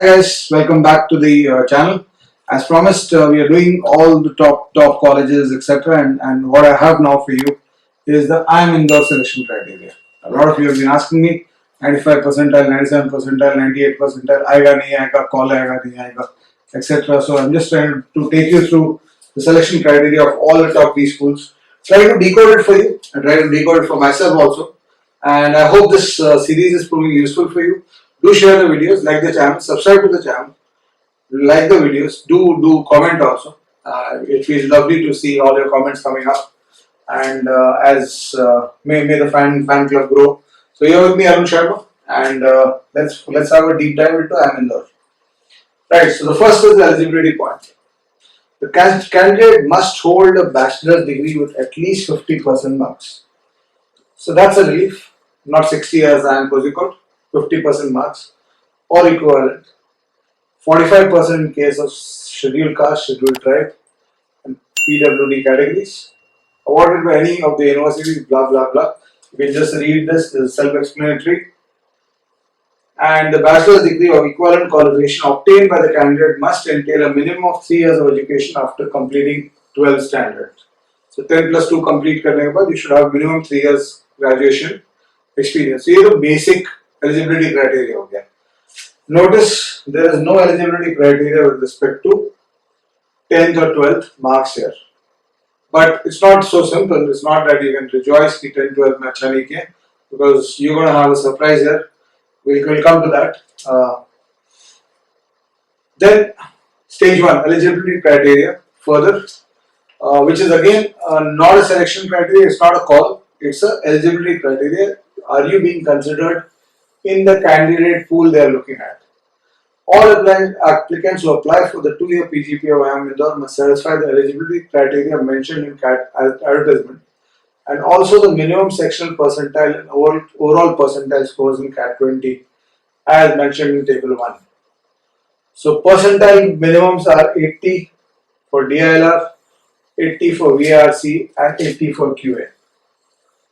Guys, welcome back to the channel. As promised, we are doing all the top colleges, etc. And what I have now for you is the IIM Indore Selection Criteria. A lot of you have been asking me 95 percentile, 97 percentile, 98 percentile, आएगा नहीं आएगा, call आएगा नहीं आएगा, etc. So I'm just trying to take you through the selection criteria of all the top B schools. Try to decode it for you and try to decode it for myself also. And I hope this series is proving useful for you. Do share the videos, like the channel, subscribe to the channel, like the videos, do comment also. It feels lovely to see all your comments coming up, and as may the fan club grow. So here with me Arun Sharma, and let's have a deep dive into IIM Indore. Right. So the first is the eligibility point. The candidate must hold a bachelor's degree with at least 50% marks. So that's a relief, not 60 as I am Kozhikode. 50% marks or equivalent, 45% in case of scheduled caste, scheduled tribe and PWD categories, awarded by any of the universities, blah blah blah. You can just read this is self-explanatory. And the bachelor's degree or equivalent qualification obtained by the candidate must entail a minimum of 3 years of education after completing 12 standard. So 10 plus 2 complete करने के बाद you should have minimum 3 years graduation experience. So ये तो basic eligibility criteria हो गया. Notice there is no eligibility criteria with respect to 10th or 12th marks here. But it's not so simple. It's not that you can rejoice कि 10th 12th में अच्छा नहीं किया, because you're going to have a surprise here. We'll come to that. Then stage 1 eligibility criteria further, which is again not a selection criteria. It's not a call. It's a eligibility criteria. Are you being considered in the candidate pool they are looking at? All applicants who apply for the 2-year PGP of IIM Indore must satisfy the eligibility criteria mentioned in advertisement, and also the minimum sectional percentile and overall percentile scores in CAT 20 as mentioned in table 1. So percentile minimums are 80 for DILR, 80 for VRC and 80 for QA.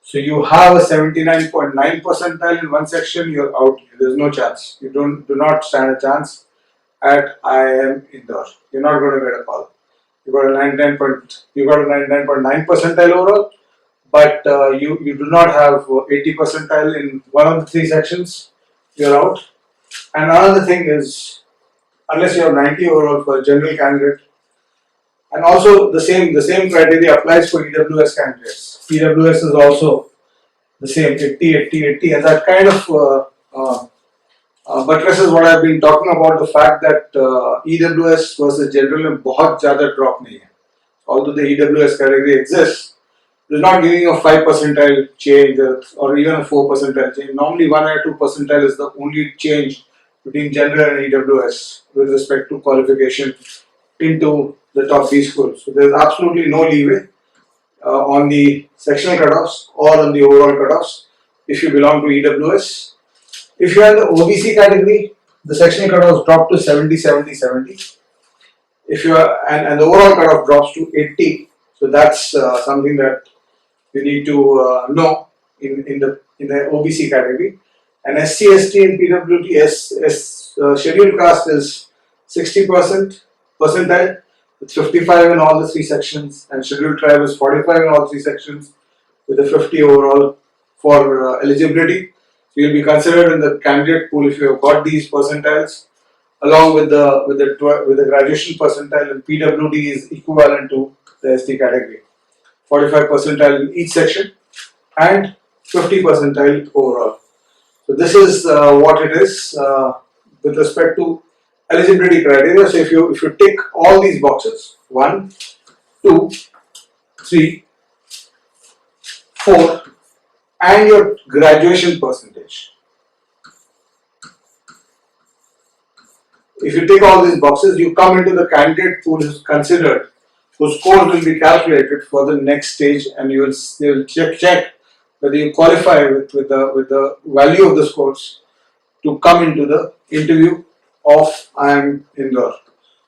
So you have a 79.9 percentile in one section, you're out. There's no chance. You do not stand a chance at IIM Indore. You're not going to get a call. You got a 99.9 percentile overall, but you do not have 80 percentile in one of the 3 sections. You're out. And another thing is, unless you have 90 overall for a general candidate, and also the same criteria applies for EWS candidates. EWS is also the same 80, and that kind of buttresses what I've been talking about, the fact that EWS versus general में बहुत ज़्यादा drop नहीं है. Although the EWS category exists, it is not giving you a 5 percentile change or even a 4 percentile change. Normally 1 or 2 percentile is the only change between general and EWS with respect to qualification into the top B schools. So there is absolutely no leeway on the sectional cutoffs or on the overall cutoffs if you belong to EWS. If you are in the OBC category, the sectional cutoffs drop to 70. If you are and the overall cutoff drops to 80. So that's something that you need to know in the OBC category. And SC, ST and PWD scheduled caste is 60% percentile with 55 in all the 3 sections, and scheduled tribe is 45 in all 3 sections with a 50 overall for eligibility. So you'll be considered in the candidate pool if you have got these percentiles, along with the graduation percentile, and PWD is equivalent to the ST category. 45 percentile in each section and 50 percentile overall. So this is what it is with respect to eligibility criteria. So if you tick all these boxes, 1, 2, 3, 4, and your graduation percentage. If you tick all these boxes, you come into the candidate pool is considered, whose scores will be calculated for the next stage, and they will check whether you qualify with the value of the scores to come into the interview of IIM Indore.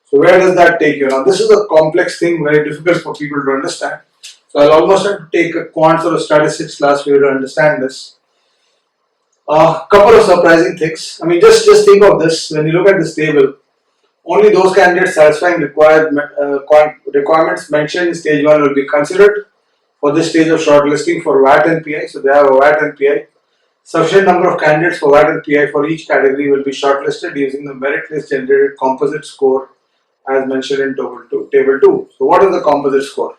So where does that take you? Now this is a complex thing, very difficult for people to understand. So I'll almost have to take a quants or a statistics class for you to understand this. Couple of surprising things. I mean, just think of this. When you look at this table, only those candidates satisfying requirements mentioned in stage 1 will be considered for this stage of shortlisting for VAT and PI. So they have a VAT and PI. Sufficient number of candidates for VAT and PI for each category will be shortlisted using the merit list generated composite score as mentioned in table 2. So what is the composite score?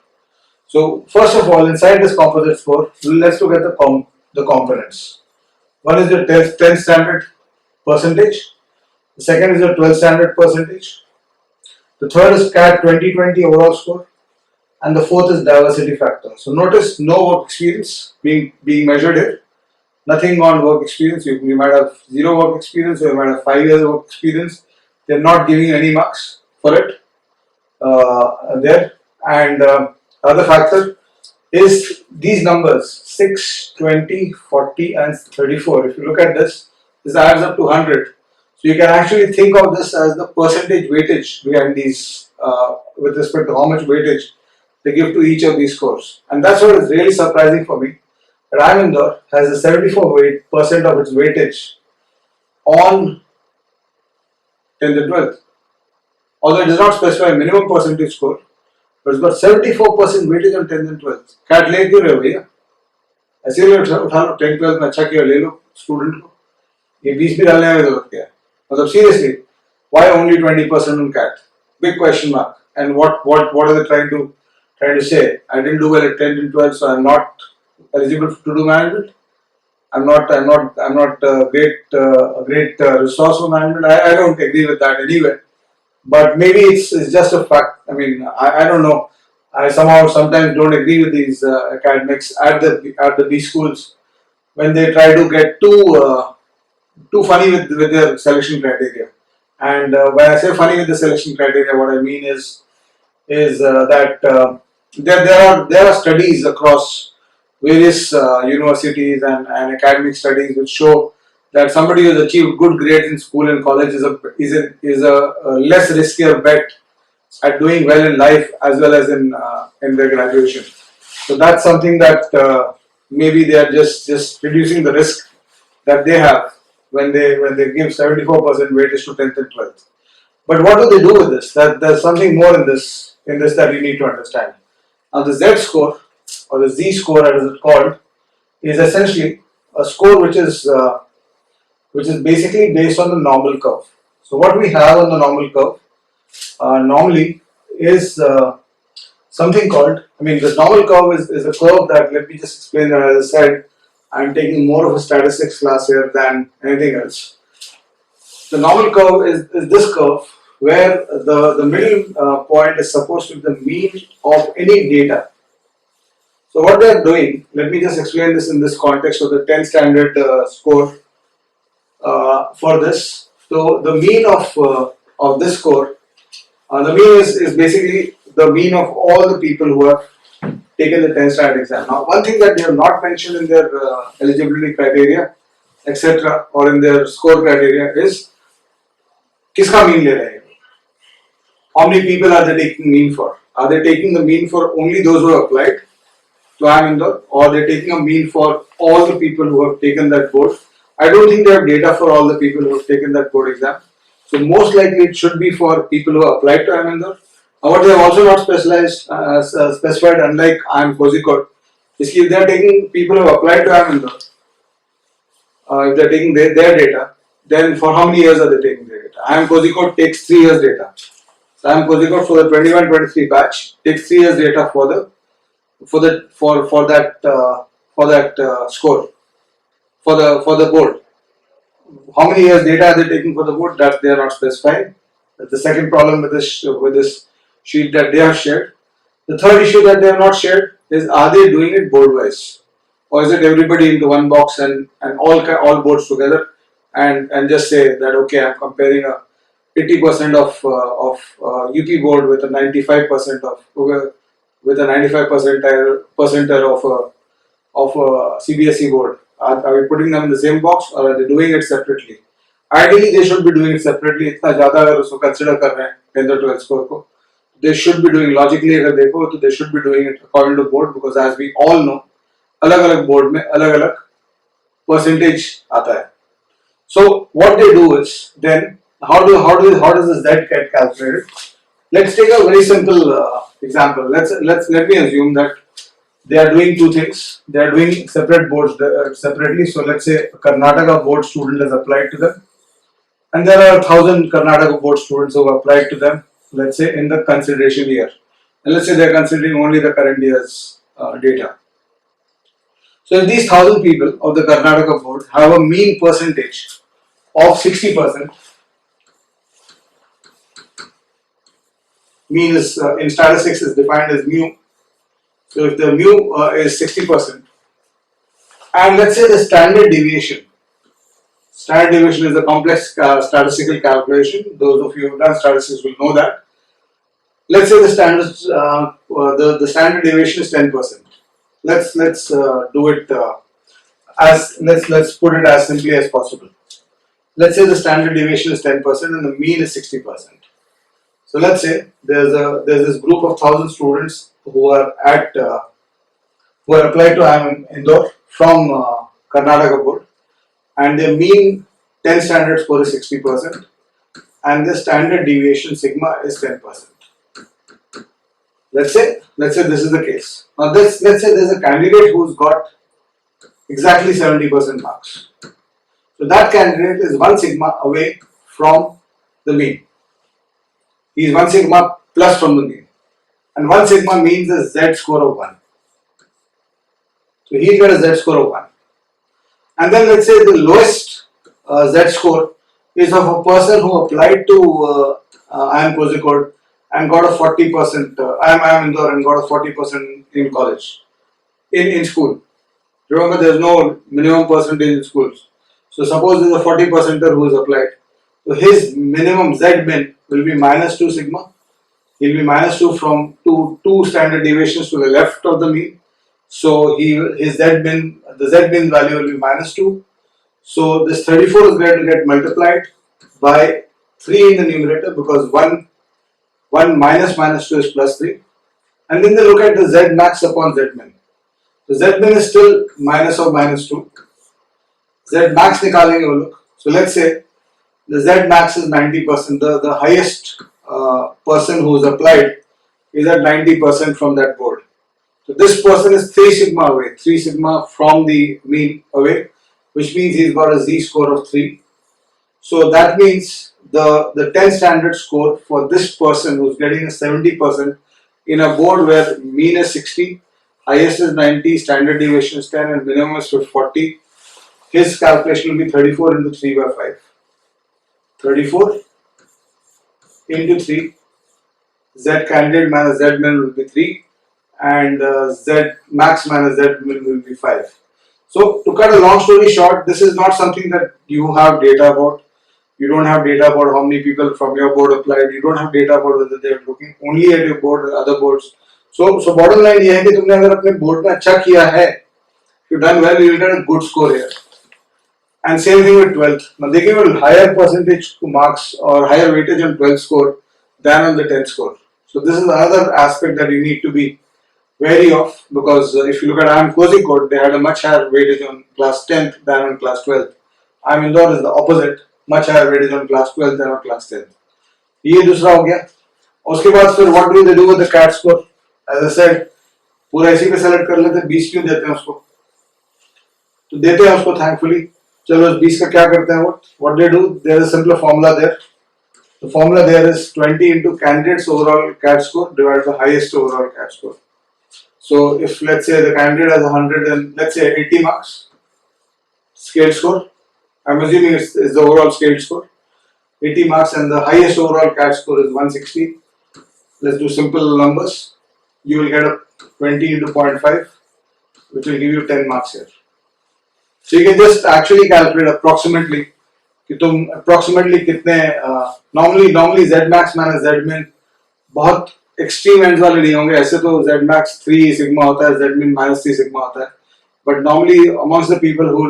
So first of all, inside this composite score, let's look at the components. One is the 10 standard percentage. The second is the 12 standard percentage. The third is CAT 2020 overall score. And the fourth is diversity factor. So notice no work experience being measured here. Nothing on work experience. You might have 0 work experience or you might have 5 years of work experience. They're not giving you any marks for it there. And other factor is these numbers 6, 20, 40 and 34. If you look at this adds up to 100. So you can actually think of this as the percentage weightage behind these with respect to how much weightage they give to each of these scores. And that's what is really surprising for me. That IIM Indore has a 74% of its weightage on 10th and 12th. Although it does not specify minimum percentage score, but it's got 74% weightage on 10th and 12th. CAT ले क्यों रहे हो भैया? ऐसे ही उठा लो 10th 12th में अच्छा किया ले लो स्टूडेंट को. ये 20 भी डालने की जरूरत क्या है? मतलब seriously, why only 20% on CAT? Big question mark. And what are they trying to say? I didn't do well at 10th and 12th, so I'm not eligible to do management. I'm not a great resource for management. I don't agree with that anyway. But maybe it's just a fact. I mean, I don't know. I sometimes don't agree with these academics at the B schools when they try to get too funny with their selection criteria. And when I say funny with the selection criteria, what I mean is that there are studies across various universities and academic studies which show that somebody who has achieved good grades in school and college is a less riskier bet at doing well in life as well as in their graduation. So that's something that maybe they are just reducing the risk that they have when they give 74% weightage to 10th and 12th. But what do they do with this? That there's something more in this that you need to understand. Now the Z score or the Z score as it's called is essentially a score which is basically based on the normal curve. So what we have on the normal curve normally is something called, the normal curve is a curve that, let me just explain that. As I said, I'm taking more of a statistics class here than anything else. The normal curve is this curve where the middle point is supposed to be the mean of any data. So what they are doing, let me just explain this in this context of the 10 standard score for this. So the mean of this score, the mean is basically the mean of all the people who have taken the 10 standard exam. Now one thing that they have not mentioned in their eligibility criteria, etc., or in their score criteria is किसका mean ले रहे हैं? How many people are they taking mean for? Are they taking the mean for only those who have applied to IIM Indore, or are they taking a mean for all the people who have taken that board? I don't think they have data for all the people who have taken that board exam. So most likely it should be for people who have applied to IIM Indore. What they have also not specified, unlike IIM Kozhikode, is if they are taking people who have applied to IIM Indore, if they are taking their data, then for how many years are they taking their data? IIM Kozhikode takes 3 years data. So IIM Kozhikode for the 21-23 batch takes 3 years data for that score for the board. How many years data are they taking for the board? That they are not specifying. That's the second problem with this sheet that they have shared. The third issue that they have not shared is, are they doing it board wise, or is it everybody into one box and all boards together and just say that okay, I'm comparing a 80% of UP board with a 95% with a 95 percentile of a CBSE board. Are we putting them in the same box, or are they doing it separately? Ideally, they should be doing it separately. इतना ज़्यादा अगर उसको consider कर रहे हैं 10th or 12th score को, they should be doing logically अगर देखो तो they should be doing it according to board, because as we all know, अलग-अलग board में अलग-अलग percentage आता है. So what they do is then how does the Z get calculated? Let's take a very simple example. Let me assume that they are doing two things. They are doing separate boards separately. So let's say a Karnataka board student has applied to them, and there are 1,000 Karnataka board students who have applied to them. Let's say in the consideration year, and let's say they are considering only the current year's data. So if these 1,000 people of the Karnataka board have a mean percentage of 60%, mean is in statistics is defined as mu. So if the mu is 60%, and let's say the standard deviation is a complex statistical calculation. Those of you who have done statistics will know that. Let's say the standard deviation is 10%. Let's do it let's put it as simply as possible. Let's say the standard deviation is 10% and the mean is 60%. So let's say there's this group of 1,000 students who are applied to IIM Indore from Karnataka board, and their mean 10 standard score is 60%, and the standard deviation sigma is 10%. Let's say this is the case. Now let's say there's a candidate who's got exactly 70% marks. So that candidate is 1 sigma away from the mean. He is 1 sigma plus from the mean. And 1 sigma means a Z score of 1. So he's got a Z score of 1. And then let's say the lowest Z score is of a person who applied to IIM Kozhikode and got a 40%, IIM Indore and got a 40% in college, in school. Remember, there is no minimum percentage in schools. So suppose there is a 40%er who is applied. So his minimum Z min will be minus 2 sigma. He will be minus 2 from two standard deviations to the left of the mean. So the Z min value will be minus 2. So this 34 is going to get multiplied by 3 in the numerator, because 1 minus 2 is plus 3. And then they look at the Z max upon Z min. The Z min is still minus of minus 2. Z max nikalenge wo look. So let's say the Z max is 90%. The highest person who is applied is at 90% from that board. So this person is 3 sigma away, 3 sigma from the mean away, which means he's got a Z score of 3. So that means the 10 standard score for this person who's getting a 70% in a board where mean is 60, highest is 90, standard deviation is 10 and minimum is 40, his calculation will be 34 into 3 by 5. 34 into 3, Z candidate minus Z min will be 3 and Z max minus Z min will be 5. So to cut a long story short, this is not something that you have data about. You don't have data about how many people from your board applied. You don't have data about whether they are looking only at your board or other boards. So bottom line ये है कि तुमने अगर अपने board में अच्छा किया है, if you've done well, you will get a good score here. And same thing with 12th. Now they give a higher percentage marks or higher weightage on 12th score than on the 10th score. So this is another aspect that you need to be wary of, because if you look at IIM Kozhikode, they had a much higher weightage on class 10th than on class 12th. IIM Indore is the opposite, much higher weightage on class 12th than on class 10th. ये दूसरा हो गया. उसके बाद फिर what do they do with the CAT score? As I said, पूरा इसी पे सेलेक्ट कर लेते हैं, 20 क्यों देते हैं उसको? तो देते हैं उसको thankfully. चलो इस 20 का क्या करते हैं वो? What they do? There is a simple formula there. The formula there is 20 into candidate's overall CAT score divided by highest overall CAT score. So if let's say the candidate has 100 and let's say 80 marks scale score, I'm assuming it's the overall scale score, 80 marks and the highest overall CAT score is 160. Let's do simple numbers. You will get a 20 into 0.5, which will give you 10 marks here. So you can just actually calculate approximately कि तुम approximately कितने normally Z max minus Z min बहुत extreme ends वाले नहीं होंगे. ऐसे तो Z max 3 sigma होता है, Z min minus 3 sigma होता है. But normally amongst the people who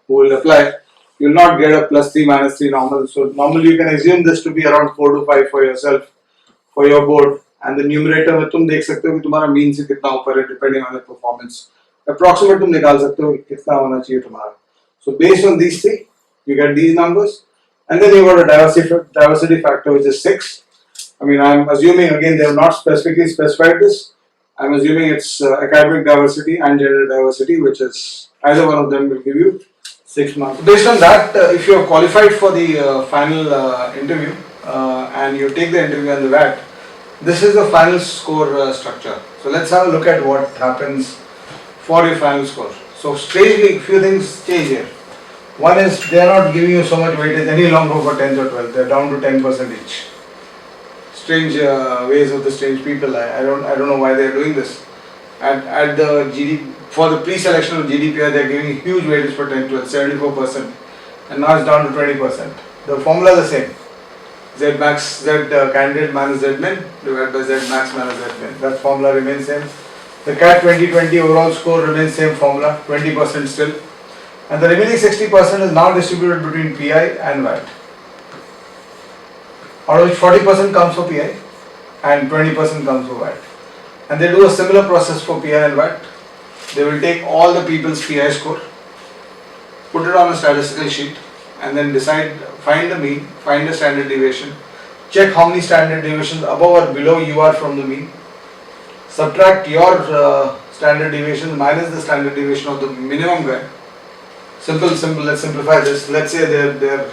will apply, you will not get a plus 3 minus 3 normal. So normally you can assume this to be around 4 to 5 for yourself, for your board. And the numerator में तुम देख सकते हो कि तुम्हारा mean से कितना ऊपर है depending on the performance. Approximate तुम निकाल सकते हो कितना होना चाहिए तुम्हारा. So based on these three, you get these numbers, and then you got a diversity factor which is 6. I mean, I'm assuming again they have not specifically specified this. I'm assuming it's academic diversity and gender diversity, which is either one of them will give you 6 marks. Based on that, if you are qualified for the final interview and you take the interview and the VAT, this is the final score structure. So let's have a look at what happens for your final score. So strangely, few things change here. One is they are not giving you so much weightage any longer for 10th or 12th. They're down to 10% each. Strange ways of the strange people. I don't know why they are doing this. At the GD for the pre-selection of GDPR, they are giving huge weightage for 10th, 12th, 74%, and now it's down to 20%. The formula is the same. Z max, Z candidate minus Z min divided by Z max minus Z min. That formula remains same. The CAT 2020 overall score remains same formula, 20% still. And the remaining 60% is now distributed between PI and VAT. Out of which 40% comes for PI and 20% comes for VAT. And they do a similar process for PI and VAT. They will take all the people's PI score, put it on a statistical sheet, and then decide, find the mean, find the standard deviation, check how many standard deviations above or below you are from the mean, subtract your standard deviation minus the standard deviation of the minimum guy. Simple, let's simplify this. Let's say their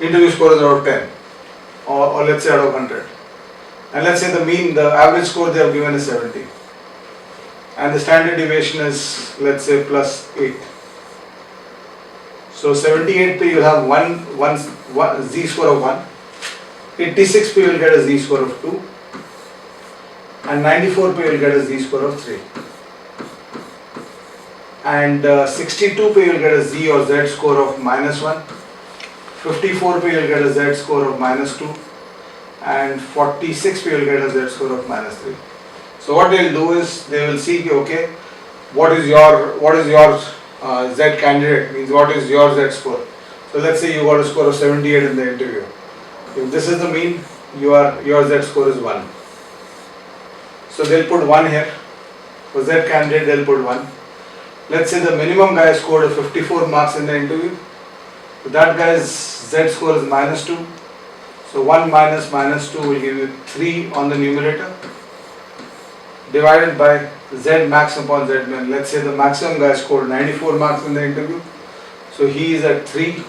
interview score is out of 10 or let's say out of 100, and let's say the mean, the average score they have given is 70 and the standard deviation is, let's say, plus 8. So 78 pe you will have one z score of 1, 86 pe you will get a z score of 2, and 94 pe you will get a z score of 3, and 62 pe you will get a z or z score of minus 1, 54 pe you will get a z score of minus 2, and 46 pe you will get a z score of minus 3. So what they will do is they will see, okay, what is your Z candidate, means what is your Z score. So let's say you got a score of 78 in the interview. If this is the mean, your Z score is 1. So they'll put 1 here. For Z candidate they'll put 1. Let's say the minimum guy scored 54 marks in the interview. So that guy's Z score is minus 2. So 1 minus minus 2 will give you 3 on the numerator, divided by Z max upon Z min. Let's say the maximum guy scored 94 marks in the interview. So he is at 3.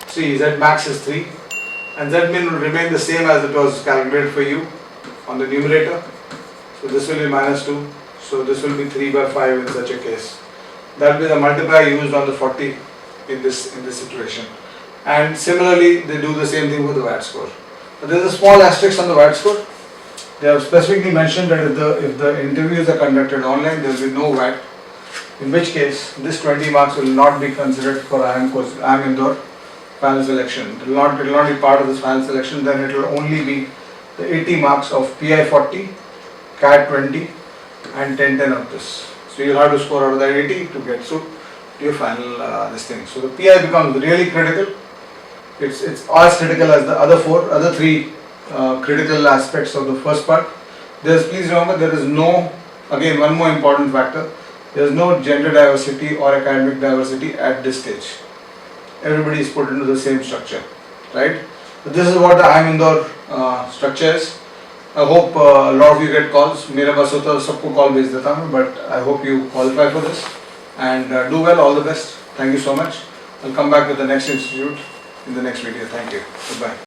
See, Z max is 3. And Z min will remain the same as it was calculated for you on the numerator. So this will be minus 2. So this will be 3 by 5 in such a case. That will be the multiplier used on the 40 in this situation. And similarly, they do the same thing with the VAT score. But there is a small asterisk on the VAT score. They have specifically mentioned that if the interviews are conducted online, there will be no VAT. In which case, this 20 marks will not be considered for IIM Indore final selection. It will not be part of this final selection. Then it will only be the 80 marks of PI 40, CAT 20, and 10 of this. So you will have to score out of that 80 to get to your final this thing. So the PI becomes really critical. It's as critical as the other three critical aspects of the first part. Please remember, there is no, again, one more important factor, there is no gender diversity or academic diversity at this stage. Everybody is put into the same structure, right? So this is what the IIM Indore structure is. I hope a lot of you get calls. मेरा बस होता है सबको call भेज देता हूँ, but I hope you qualify for this and do well. All the best. Thank you so much. I'll come back with the next institute in the next video. Thank you. Goodbye.